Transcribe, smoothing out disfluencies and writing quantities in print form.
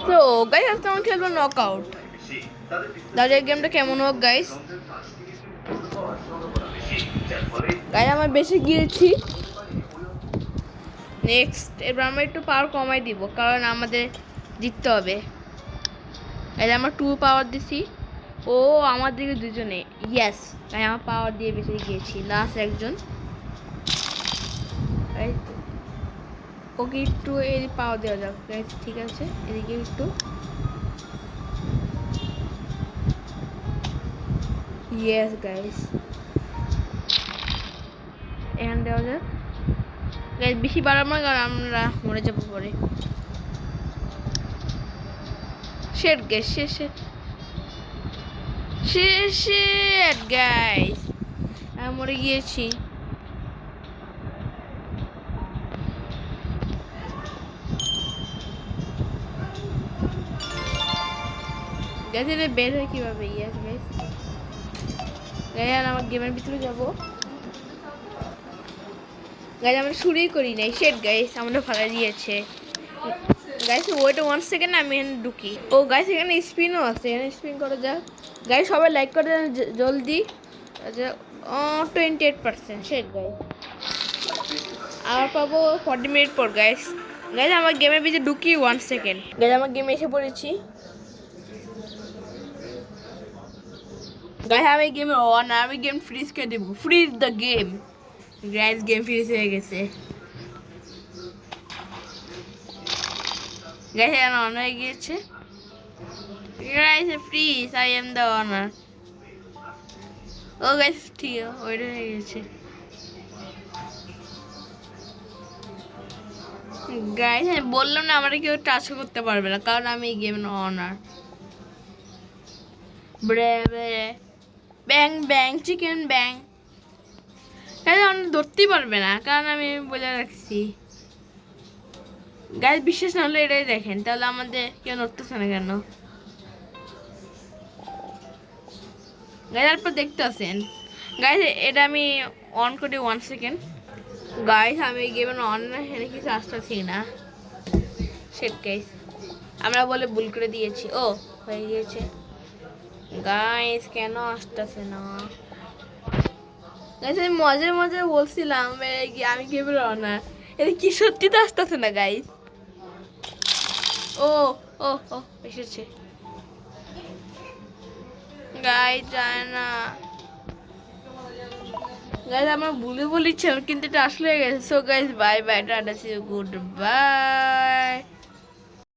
তো গাইস আজকে আমরা খেলবো নকআউট। দাঁড়িয়ে গেমটা কেমন হোক গাইস। গাইস আমার বেশি গিয়েছি। নেক্সট এবার আমরা একটু পাওয়ার কমাই দিব, কারণ আমাদের জিততে হবে। এই আমার 2 পাওয়ার দিছি। ও আমার দিকে দুজনে, ইয়েস। তাই আমার পাওয়ার দিয়ে বেশি গিয়েছি। লাস্ট একজন। ওকে একটু এই পাওয়ার দেওয়া যাক গাইস, ঠিক আছে। এদিকে একটু ইয়েস গাইস, এখান দেওয়া যাক গাইস। বেশি বাড়াবো না, কারণ আমরা মরে যাবো পরে। শেট গাইস, শেট গাইস, আমি মরে গিয়েছি। গাইস এটা বের হয় কিভাবে? ইয়েস গাইস, গাইস আমার গেমের ভিতরে যাবো। গাইস আমরা শুরুই করি নাই। শেট গাইস আমরা ফালা দিয়েছে। গাইস ওয়েট 1 সেকেন্ড, আমি এখানে ঢুকি। ও গাইস এখানে স্পিনও আছে, এখানে স্পিন করা যাক। গাইস সবাই লাইক করে দেন জলদি। আচ্ছা 28%। শেট গাইস আবার পাবো 40 মিনিট পর। গাইস গাইস আমার গেমের ভিতরে ঢুকি 1 সেকেন্ড। গাইস আমার গেমে এসে পড়েছি। গাইস আমি গেমে অন, আমি গেম ফ্রিজ করে দেবো। Freeze the game. Guys game freeze হয়ে গেছে। গাইস এখন অন হয়ে গিয়েছে। Guys freeze, I am the owner. ও গাইস ঠিক আছে, ওইটা হয়ে গেছে। গাইস আমি বললাম না আমরা কেউ টাচ করতে পারবে না, কারণ আমি এই গেমের অনার। ব্রে ব্রে ব্যাং ব্যাং চিকেন ব্যাং। গাইস আমরা ধরতেই পারবে না, কারণ আমি বলে রাখছি। গাইস বিশ্বাস না হলে এটাই দেখেন, তাহলে আমাদের কেউ নড়তেছে না কেন? গাইস তারপর দেখতে আসেন। গাইস এটা আমি অন করি 1 সেকেন্ড। গাইস আমি এই গেমের অন এখানে কিছু আসতেছি না। সেট গাইস আমরা বলে ভুল করে দিয়েছি। ও হয়ে গিয়েছে। গাইস কেন আসতেছে না? গাইস আমি মজা মজা বলছিলাম আমি গেমের অনার, এটা কি সত্যি তো আসতেছে না গাইস। ও ও ও এসেছে। গাইস যায় না। গাইস আমার ভুলে বলেছিলাম, কিন্তু এটা আসলে গেছে। So guys bye bye, tata, see you, good bye.